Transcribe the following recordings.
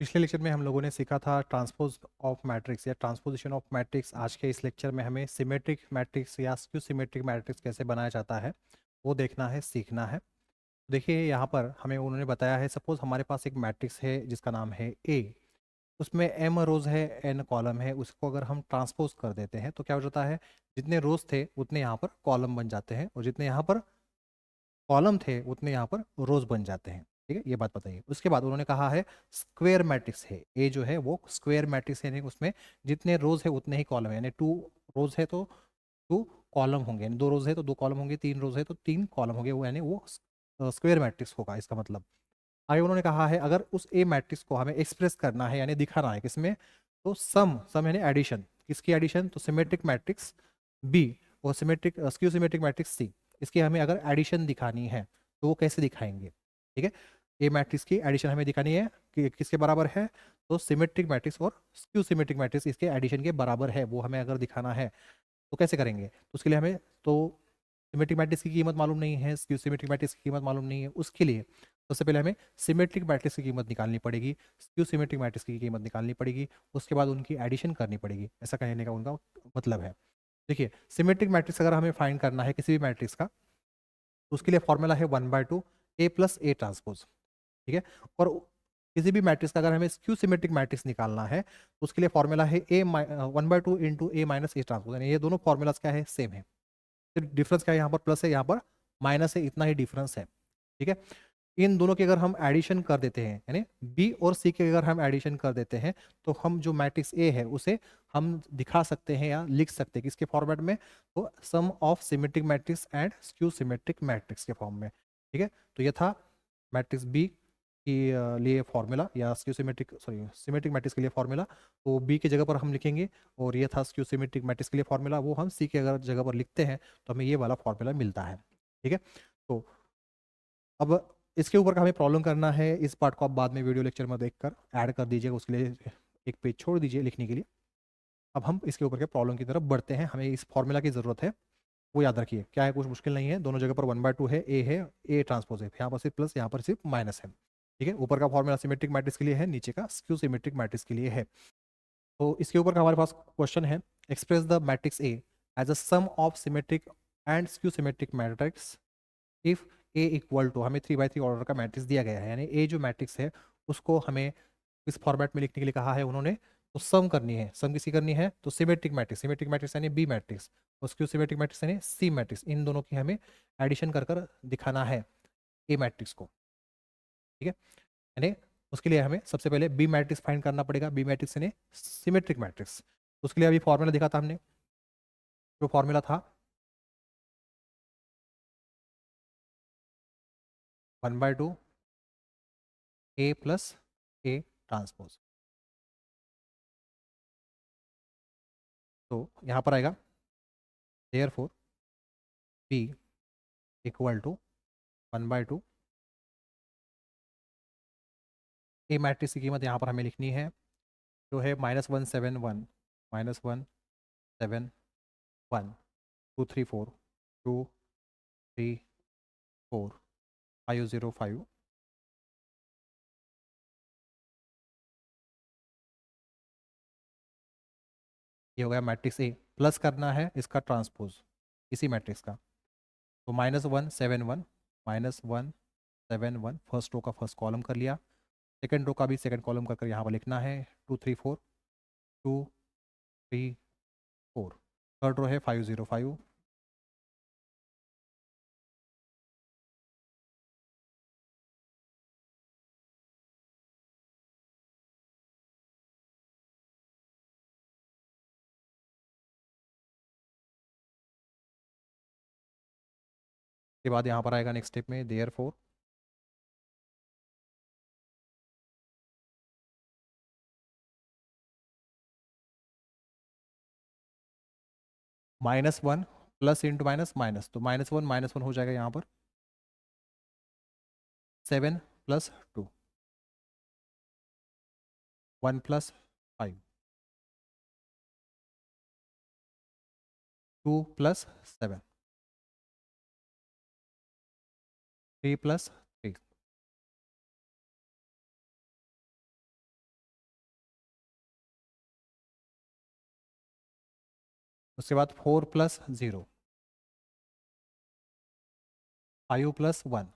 पिछले लेक्चर में हम लोगों ने सीखा था ट्रांसपोज ऑफ मैट्रिक्स या ट्रांसपोजिशन ऑफ मैट्रिक्स। आज के इस लेक्चर में हमें सिमेट्रिक मैट्रिक्स या स्क्यू सिमेट्रिक मैट्रिक्स कैसे बनाया जाता है वो देखना है, सीखना है। देखिए यहाँ पर हमें उन्होंने बताया है, सपोज हमारे पास एक मैट्रिक्स है जिसका नाम है ए। उसमें एम रोज है, एन कॉलम है। उसको अगर हम ट्रांसपोज कर देते हैं तो क्या हो जाता है, जितने रोज थे उतने यहाँ पर कॉलम बन जाते हैं और जितने यहाँ पर कॉलम थे उतने यहाँ पर रोज बन जाते हैं। ठीक है, ये बात बताइए। उसके बाद उन्होंने कहा है स्क्वेयर मैट्रिक्स है, ए जो है वो स्क्वेयर मैट्रिक्स है, यानी उसमें जितने रोज है उतने ही कॉलम है, यानी टू रोज है तो टू कॉलम होंगे, यानी दो रोज है तो दो कॉलम होंगे, तीन रोज है तो तीन कॉलम होंगे, वो यानी वो स्क्वेयर मैट्रिक्स होगा इसका मतलब। आगे उन्होंने कहा है अगर उस ए मैट्रिक्स को हमें एक्सप्रेस करना है यानी दिखाना है किसमें, तो सम सम यानी एडिशन, किसकी एडिशन, तो सिमेट्रिक मैट्रिक्स बी और सिमेट्रिक स्क्यू सिमेट्रिक मैट्रिक्स सी, इसकी हमें अगर एडिशन दिखानी है तो वो कैसे दिखाएंगे। ठीक है, ए मैट्रिक्स की एडिशन हमें दिखानी है कि किसके बराबर है, तो सिमेट्रिक मैट्रिक्स और स्क्यू सिमेट्रिक मैट्रिक्स इसके एडिशन के बराबर है, वो हमें अगर दिखाना है तो कैसे करेंगे। तो उसके लिए हमें तो सिमेट्रिक मैट्रिक्स की कीमत मालूम नहीं है, स्क्यू सिमेट्रिक मैट्रिक्स की कीमत मालूम नहीं है। उसके लिए सबसे पहले हमें सिमेट्रिक मैट्रिक्स की कीमत निकालनी पड़ेगी, स्क्यू सिमेट्रिक मैट्रिक्स की कीमत निकालनी पड़ेगी, उसके बाद उनकी एडिशन करनी पड़ेगी। ऐसा कहने का उनका मतलब है। देखिए, सिमेट्रिक मैट्रिक्स अगर हमें फाइंड करना है किसी भी मैट्रिक्स का, तो उसके लिए फॉर्मूला है 1/2 ए प्लस ए ट्रांसपोज। ठीक है, और किसी भी मैट्रिक्स का अगर हमें स्क्यू सिमेट्रिक मैट्रिक्स निकालना है तो उसके लिए फॉर्मूला है ए 1/2 into A minus A transpose, यानी ये दोनों फॉर्मूलाज क्या है, सेम है। सिर्फ डिफरेंस क्या है, यहाँ पर प्लस है, यहाँ पर माइनस है, इतना ही डिफरेंस है। ठीक है, इन दोनों की अगर हम एडिशन कर देते हैं, यानी बी और सी के अगर हम एडिशन कर देते हैं, तो हम जो मैट्रिक्स ए है उसे हम दिखा सकते हैं या लिख सकते हैं किसके फॉर्मेट में, तो sum of symmetric matrix and skew symmetric matrix के फॉर्म में। ठीक है, तो ये था मैट्रिक्स बी के लिए फॉर्मूला, या skew symmetric sorry symmetric matrix के लिए फॉर्मूला, तो बी की जगह पर हम लिखेंगे। और ये था स्क्यू सिमेट्रिक मैट्रिक्स के लिए फॉर्मूला, वो हम सी की अगर जगह पर लिखते हैं तो हमें ये वाला फॉर्मूला मिलता है। ठीक है, तो अब इसके ऊपर का हमें प्रॉब्लम करना है। इस पार्ट को आप बाद में वीडियो लेक्चर में देखकर ऐड कर दीजिएगा, उसके लिए एक पेज छोड़ दीजिए लिखने के लिए। अब हम इसके ऊपर के प्रॉब्लम की तरफ बढ़ते हैं। हमें इस फॉर्मूला की ज़रूरत है, वो याद रखिए क्या है, कुछ मुश्किल नहीं है। दोनों जगह पर 1/2 है, ए ट्रांसपोज है, यहाँ पर सिर्फ प्लस, यहाँ पर सिर्फ माइनस है। ठीक है, ऊपर का फॉर्मूला सिमेट्रिक मैट्रिक्स के लिए है, नीचे का स्क्यू सिमेट्रिक मैट्रिक्स के लिए है। तो इसके ऊपर का हमारे पास क्वेश्चन है, express the matrix A as a sum of symmetric and skew symmetric matrix if A equal to, हमें 3/3 ऑर्डर का मैट्रिक्स दिया गया है, यानी ए जो मैट्रिक्स है उसको हमें इस फॉर्मेट में लिखने के लिए कहा है उन्होंने। तो सम करनी है, सम किसी करनी है, तो सिमेट्रिक मैट्रिक्स यानी बी मैट्रिक्स और स्क्यू सिमेट्रिक मैट्रिक्स यानी सी मैट्रिक्स, इन दोनों की हमें एडिशन कर कर दिखाना है ए मैट्रिक्स को। ठीक है, यानी उसके लिए हमें सबसे पहले बी मैट्रिक्स फाइंड करना पड़ेगा, बी मैट्रिक्स यानी सिमेट्रिक मैट्रिक्स। उसके लिए अभी फॉर्मूला दिखा था हमने, जो फॉर्मूला था 1/2 ए प्लस ए ट्रांसपोज। तो यहाँ पर आएगा therefore B equal to 1/2 A matrix की कीमत यहाँ पर हमें लिखनी है, जो है -171 -171 234 234 505। ये हो गया मैट्रिक्स ए, प्लस करना है इसका ट्रांसपोज इसी मैट्रिक्स का। तो -171 फर्स्ट रो का फर्स्ट कॉलम कर लिया, सेकेंड रो का भी सेकेंड कॉलम कर कर यहाँ पर लिखना है 234 थर्ड रो है 505। के बाद यहाँ पर आएगा नेक्स्ट स्टेप में therefore -1 plus into minus minus, तो -1 हो जाएगा यहाँ पर 7 + 2 1 + 5 2 + 7 3 + 3 उसके बाद 4 प्लस 0, 5 प्लस 1,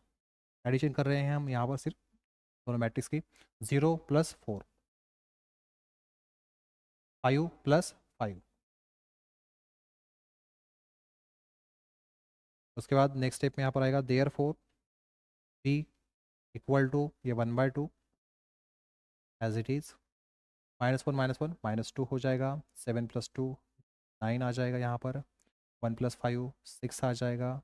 एडिशन कर रहे हैं हम यहाँ पर सिर्फ दोनों मैट्रिक्स की। 0 प्लस 4, 5 प्लस 5। उसके बाद नेक्स्ट स्टेप में यहाँ पर आएगा therefore B equal to ये 1/2 एज इट इज़, -1 -1 -2 हो जाएगा। 7 + 2 9 आ जाएगा यहाँ पर। 1 + 5 6 आ जाएगा।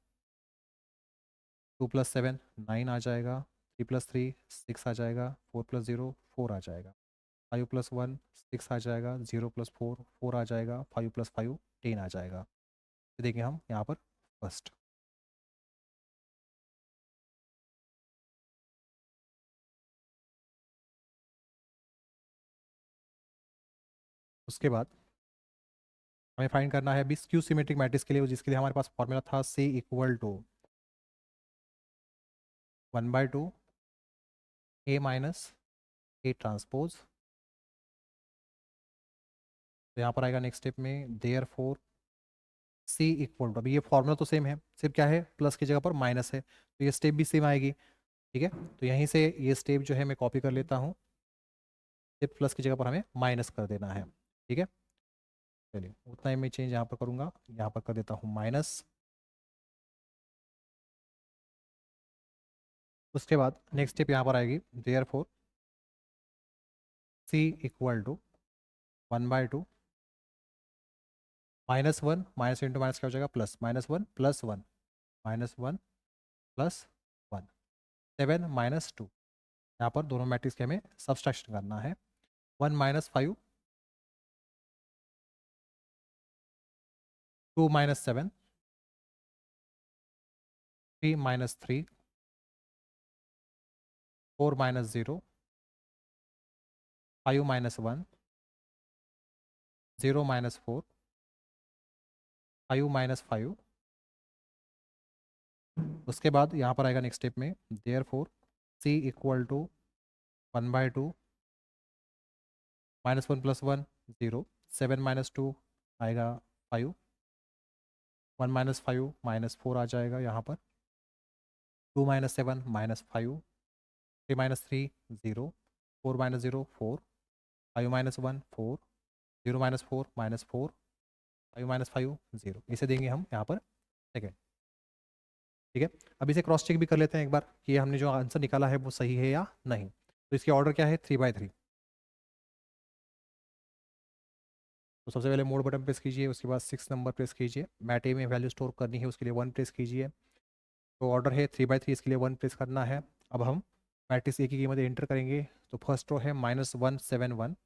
2 + 7 9 आ जाएगा। 3 + 3 6 आ जाएगा। 4 + 0 4 आ जाएगा। 5 + 1 6 आ जाएगा। 0 + 4 4 आ जाएगा। 5 + 5 10 आ जाएगा। तो देखिए हम यहाँ पर फर्स्ट। उसके बाद हमें फाइंड करना है अभी स्क्यू सिमेट्रिक मैट्रिक्स के लिए, जिसके लिए हमारे पास फॉर्मूला था C = 1/2 A minus A transpose. तो यहाँ पर आएगा नेक्स्ट स्टेप में देयर फोर C = अभी ये फॉर्मूला तो सेम है, सिर्फ क्या है प्लस की जगह पर माइनस है, तो ये स्टेप भी सेम आएगी। ठीक है, तो यहीं से ये स्टेप जो है मैं कॉपी कर लेता हूँ। सिर्फ प्लस की जगह पर हमें माइनस कर देना है। ठीक है, चलिए उतना ही मैं चेंज यहाँ पर करूँगा, यहाँ पर कर देता हूँ माइनस। उसके बाद नेक्स्ट स्टेप यहाँ पर आएगी therefore C = 1/2 -1 minus into minus क्या हो जाएगा प्लस, -1 + 1 -1 + 1 7 -2। यहाँ पर दोनों मैट्रिक्स के हमें सब्सट्रैक्शन करना है। 1 - 5 2 - 7 3 - 3 4 - 0 5 - 1 0 - 4 5 - 5। उसके बाद यहाँ पर आएगा नेक्स्ट स्टेप में देयर फोर C = 1/2 -1 + 1 0 7 - 2 आएगा 5 1 - 5 -4 आ जाएगा यहाँ पर। 2 - 7 -5 3 - 3 0 4 - 0 4 5 - 1 4 0 - 4 -4 5 - 5 0, इसे देंगे हम यहाँ पर सेकेंड। ठीक है, अब इसे क्रॉस चेक भी कर लेते हैं एक बार कि हमने जो आंसर निकाला है वो सही है या नहीं। तो इसकी ऑर्डर क्या है 3/3। तो सबसे पहले मोड बटन प्रेस कीजिए, उसके बाद 6 नंबर प्रेस कीजिए। मैट ए में वैल्यू स्टोर करनी है, उसके लिए 1 प्रेस कीजिए। तो ऑर्डर है 3/3, इसके लिए 1 प्रेस करना है। अब हम मैट्रिक्स ए की कीमत एंटर करेंगे। तो फर्स्ट रो है -1 7 1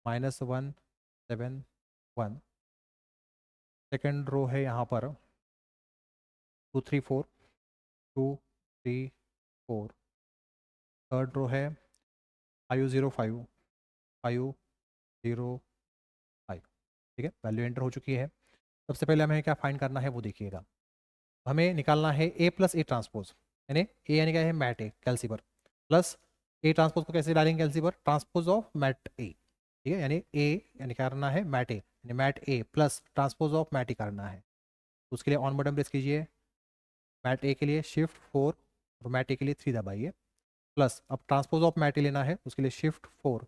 -1 7 1। सेकेंड रो है यहाँ पर 2 3 4 2 3 4। थर्ड रो है 5 0 5 5 0 5। ठीक है, वैल्यू एंटर हो चुकी है। सबसे पहले हमें क्या फाइंड करना है वो देखिएगा। हमें निकालना है A + A ट्रांसपोज, यानी A यानी क्या है मैट ए कैल्सीपर, प्लस A ट्रांसपोज को कैसे डालेंगे कैल्सीपर, ट्रांसपोज ऑफ मैट ए। ठीक है, यानी A यानी क्या करना है मैट ए, यानी mat A plus transpose of mat A करना है। तो उसके लिए ऑन बटन प्रेस कीजिए। मैट ए के लिए Shift 4 और मैट ए के लिए 3 दबाइए। प्लस अब ट्रांसपोज ऑफ मैट ए लेना है, उसके लिए Shift 4,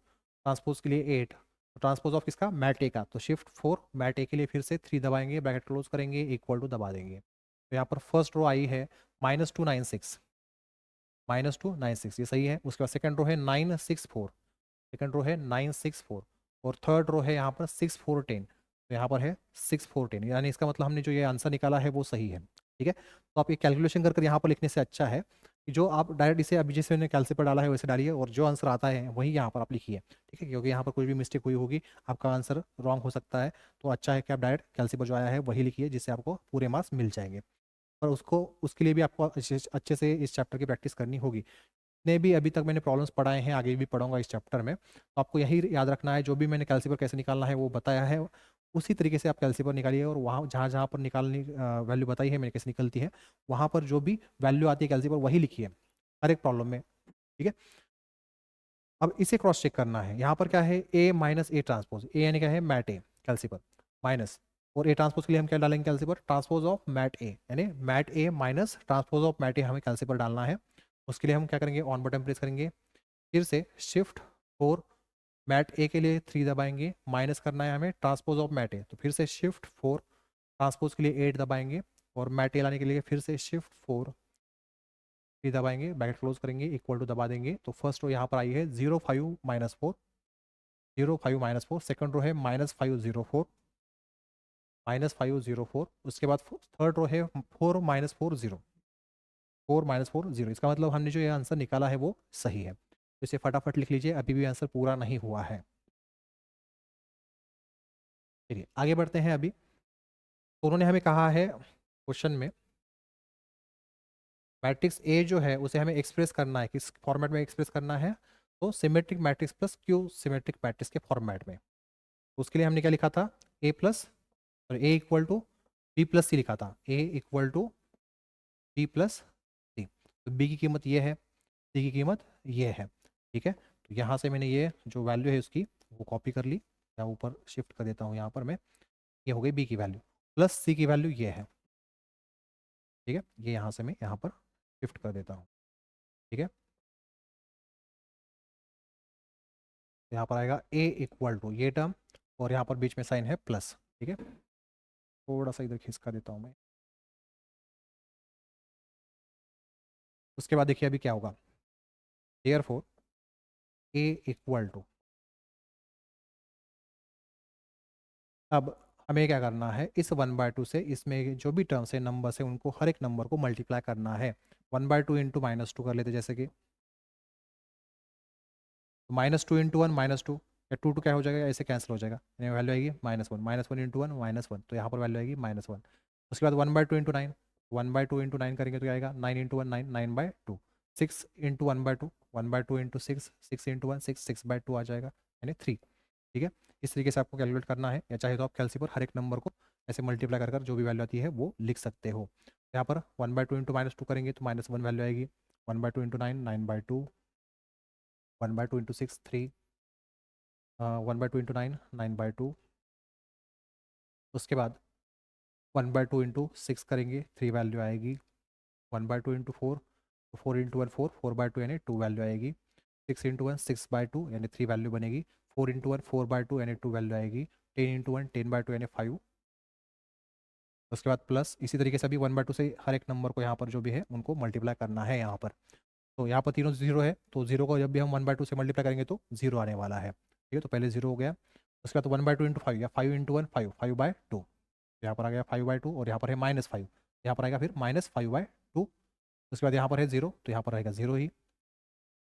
ट्रांसपोज के लिए 8, तो ट्रांसपोज ऑफ किसका मैट ए का, तो Shift 4 मैट ए के लिए फिर से 3 दबाएंगे, ब्रैकेट क्लोज करेंगे, इक्वल टू दबा देंगे। तो यहाँ पर फर्स्ट रो आई है -296 -296, ये सही है। उसके बाद सेकंड रो है 964, सेकंड रो है 964, और थर्ड रो है यहाँ पर 6410, तो यहाँ पर है 6410, यानी इसका मतलब हमने जो ये आंसर निकाला है वो सही है। ठीक है, तो आप ये कैलकुलेशन कर यहाँ पर लिखने से अच्छा है कि जो आप डायरेक्ट इसे अभी जैसे मैंने कैलकुलेटर डाला है वैसे डालिए, और जो आंसर आता है वही यहाँ पर आप लिखिए। ठीक है, क्योंकि यहाँ पर कोई भी मिस्टेक हुई होगी आपका आंसर रॉन्ग हो सकता है। तो अच्छा है कि आप डायरेक्ट कैलकुलेटर जो आया है वही लिखिए, जिससे आपको पूरे मार्क्स मिल जाएंगे। पर उसको उसके लिए भी आपको अच्छे से इस चैप्टर की प्रैक्टिस करनी होगी। जितने भी अभी तक मैंने प्रॉब्लम्स पढ़ाए हैं, आगे भी पढ़ाऊंगा इस चैप्टर में, तो आपको यही याद रखना है, जो भी मैंने कैल्सीपर कैसे निकालना है वो बताया है, उसी तरीके से आप कैल्सीपर निकालिए, और वहाँ जहाँ जहाँ पर निकालनी वैल्यू बताई है मैंने कैसे निकलती है, वहाँ पर जो भी वैल्यू आती है कैल्सीपर वही लिखिए हर एक प्रॉब्लम में। ठीक है, अब इसे क्रॉस चेक करना है। यहाँ पर क्या है A - A ट्रांसपोज, ए यानी क्या है मैट ए कैल्सीपर, माइनस और ए ट्रांसपोज के लिए हम क्या डालेंगे कैलसी पर, ट्रांसपोज ऑफ मैट ए, यानी mat A minus transpose of mat A हमें कैलसी पर डालना है। उसके लिए हम क्या करेंगे, ऑन बटन प्रेस करेंगे, फिर से शिफ्ट 4, मैट ए के लिए 3 दबाएंगे, माइनस करना है हमें ट्रांसपोज ऑफ मैट ए, तो फिर से शिफ्ट 4, ट्रांसपोज के लिए 8 दबाएंगे, और मैट ए लाने के लिए फिर से शिफ्ट 4 3 दबाएंगे, ब्रैकेट क्लोज करेंगे, इक्वल टू दबा देंगे। तो फर्स्ट रो यहाँ पर आई है 0 5 -4, 0 5 -4, सेकंड रो है -5 0 4, -5 0 4, उसके बाद थर्ड रो है 4 -4 0, 4 -4 0। इसका मतलब हमने जो ये आंसर निकाला है वो सही है। तो इसे फटाफट लिख लीजिए, अभी भी आंसर पूरा नहीं हुआ है। चलिए आगे बढ़ते हैं। अभी तो उन्होंने हमें कहा है क्वेश्चन में, मैट्रिक्स ए जो है उसे हमें एक्सप्रेस करना है, किस फॉर्मेट में एक्सप्रेस करना है, तो symmetric matrix plus skew symmetric matrix के फॉर्मेट में। तो उसके लिए हमने क्या लिखा था, A plus, A equal to B plus C लिखा था, A equal to B plus C. तो बी की कीमत ये है, सी की कीमत ये है, ठीक है। तो यहाँ से मैंने ये जो वैल्यू है उसकी वो कॉपी कर ली, या ऊपर शिफ्ट कर देता हूँ यहाँ पर मैं, ये हो गई बी की वैल्यू, प्लस सी की वैल्यू ये है, ठीक है। ये यहाँ से मैं यहाँ पर शिफ्ट कर देता हूँ, ठीक है। तो यहाँ पर आएगा ए इक्वल टू ये टर्म, और यहाँ पर बीच में साइन है प्लस, ठीक है। थोड़ा सा इधर खिसका देता हूँ मैं। उसके बाद देखिए अभी क्या होगा, देयरफॉर ए इक्वल टू, अब हमें क्या करना है, इस 1/2 से इसमें जो भी टर्म्स है नंबर से उनको हर एक नंबर को मल्टीप्लाई करना है। 1/2 इंटू -2 कर लेते, जैसे कि -2 इंटू 1 -2, या 2 क्या हो जाएगा, ऐसे कैंसिल हो जाएगा, यानी वैल्यू आएगी -1, -1 इंटू 1 -1, तो यहाँ पर वैल्यू आएगी -1। उसके बाद 1/2 इंटू 9, 1/2 इंटू 9 करेंगे तो क्या आएगा, 9 इंटू 1 9, 9/2, 6 इंटू 1/2, 1/2 इंटू 6, 6 इंटू 1 6, 6/2 आ जाएगा, यानी 3, ठीक है। इस तरीके से आपको कैलकुलेट करना है, या चाहे तो आप कैलसी पर हर एक नंबर को ऐसे मल्टीप्लाई कर जो भी वैल्यू आती है वो लिख सकते हो। यहाँ पर 1/2 इंटू -2 करेंगे तो -1 वैल्यू आएगी, 1/2 इंटू 9 9/2, 1/2 इंटू 6 3, 1/2 इंटू 9 9/2, उसके बाद 1/2 इंटू 6 करेंगे 3 वैल्यू आएगी, 1/2 इंटू 4, तो 4 इंटू 1 4, 4/2 यानी 2 वैल्यू आएगी, 6 इंटू 1 6/2 यानी 3 वैल्यू बनेगी, 4 इंटू 1 4/2 यानी 2 वैल्यू आएगी, 10 इंटू 1 10/2 यानी 5। उसके बाद प्लस इसी तरीके से अभी 1/2 से हर एक नंबर को यहाँ पर जो भी है उनको मल्टीप्लाई करना है यहाँ पर। तो यहाँ पर तीनों जीरो है, तो जीरो को जब भी हम 1/2 से मल्टीप्लाई करेंगे तो जीरो आने वाला है, ठीक है। तो पहले जीरो हो गया, उसके बाद 1/2 इंटू 5 या 5 इंटू 1 5, 5/2, यहाँ पर आ गया 5/2, और यहाँ पर है -5, यहाँ पर आएगा फिर -5/2। उसके बाद यहाँ पर है जीरो, तो यहाँ पर रहेगा जीरो ही।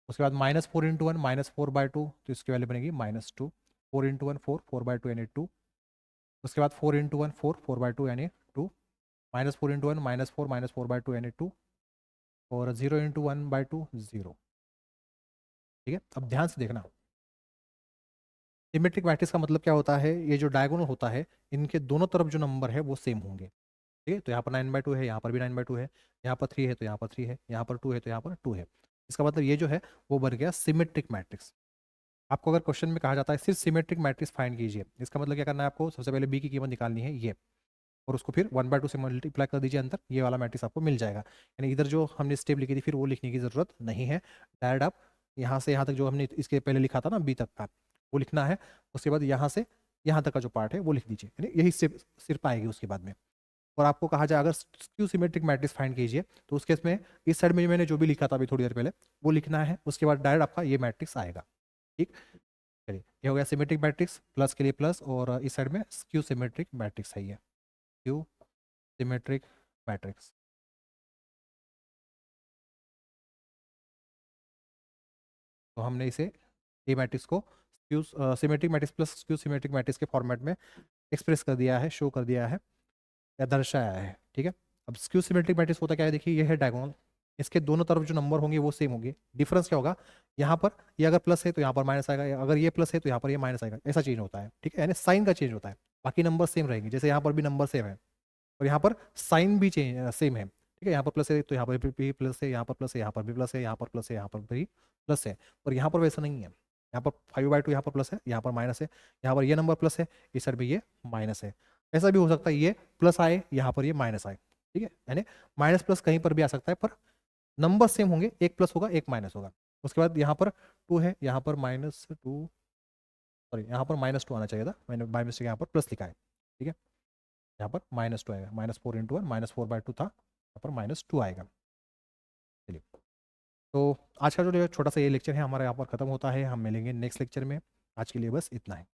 उसके बाद -4 इंटू 1 -4/2, तो इसकी वैल्यू बनेगी -2, 4 इंटू 1 4, 4/2 यानी 2। उसके बाद 4 इंटू 1 4, 4/2 यानी 2, -4 इंटू 1 -4, -4/2 यानी 2, और 0 इंटू 1/2 0, ठीक है। अब ध्यान से देखना, सिमेट्रिक मैट्रिक्स का मतलब क्या होता है, ये जो डायगोनल होता है इनके दोनों तरफ जो नंबर है वो सेम होंगे, ठीक है। तो यहाँ पर 9/2 है, यहाँ पर भी 9/2 है, यहाँ पर 3 है तो यहाँ पर 3 है, यहाँ पर 2 है तो यहाँ पर 2 है। इसका मतलब ये जो है वो बन गया सिमेट्रिक मैट्रिक्स। आपको अगर क्वेश्चन में कहा जाता है सिर्फ सिमेट्रिक मैट्रिक्स फाइंड कीजिए, इसका मतलब क्या करना है, आपको सबसे पहले बी की कीमत निकालनी है ये, और उसको फिर 1/2 से मल्टीप्लाई कर दीजिए अंदर, ये वाला मैट्रिक्स आपको मिल जाएगा। यानी इधर जो हमने स्टेप लिखी थी फिर वो लिखने की ज़रूरत नहीं है, डायरेक्ट आप यहाँ से यहाँ तक जो हमने इसके पहले लिखा था ना बी तक का वो लिखना है, उसके बाद यहाँ से यहाँ तक का जो पार्ट है वो लिख दीजिए, यानी यही स्टेप सिर्फ आएगी उसके बाद में। और आपको कहा जाए अगर स्क्यू सिमेट्रिक मैट्रिक्स फाइंड कीजिए, तो उस केस में इस साइड में मैंने जो भी लिखा था अभी थोड़ी देर पहले वो लिखना है, उसके बाद डायरेक्ट आपका ये मैट्रिक्स आएगा, ठीक। चलिए ये हो गया सिमेट्रिक मैट्रिक्स, प्लस के लिए प्लस, और इस साइड में स्क्यू सिमेट्रिक मैट्रिक्स है ये, स्क्यू सिमेट्रिक मैट्रिक्स। तो हमने इसे ए मैट्रिक्स को skew symmetric matrix plus skew symmetric matrix के फॉर्मेट में एक्सप्रेस कर दिया है, शो कर दिया है या दर्शाया है, ठीक है। अब स्क्यू सिमेट्रिक मैट्रिक्स होता क्या है, देखिए ये है डायगोनल, इसके दोनों तरफ जो नंबर होंगे वो सेम होंगे, डिफरेंस क्या होगा, यहाँ पर ये अगर प्लस है तो यहाँ पर माइनस आएगा, या अगर ये प्लस है तो यहाँ पर ये माइनस आएगा, ऐसा चेंज होता है, ठीक है। यानी साइन का चेंज होता है, बाकी नंबर सेम रहेंगे, जैसे यहाँ पर भी नंबर सेम है और यहाँ पर साइन भी चेंज सेम है, ठीक है। यहाँ पर प्लस है तो यहाँ पर भी प्लस है, यहाँ पर प्लस है, यहाँ पर भी प्लस है, यहाँ पर प्लस है, यहाँ पर भी प्लस है, और यहाँ पर वैसा नहीं है, यहाँ पर 5/2 यहाँ पर प्लस है, यहाँ पर माइनस है, यहाँ पर ये नंबर प्लस है, इस साइड में ये माइनस है। ऐसा भी हो सकता है ये प्लस आए, यहाँ पर ये माइनस आए, ठीक है, यानी माइनस प्लस कहीं पर भी आ सकता है, पर नंबर सेम होंगे, एक प्लस होगा एक माइनस होगा। उसके बाद यहाँ पर 2 है, यहाँ पर -2, सॉरी यहाँ पर -2 आना चाहिए था, मैंने बाय मिस्टेक यहाँ पर प्लस लिखा है, ठीक है, यहाँ पर -2 आएगा, -4 × 1 -4/2 था, यहाँ पर -2 आएगा। चलिए, तो आज का जो छोटा सा ये लेक्चर है हमारा यहाँ पर खत्म होता है, हम मिलेंगे नेक्स्ट लेक्चर में। आज के लिए बस इतना है।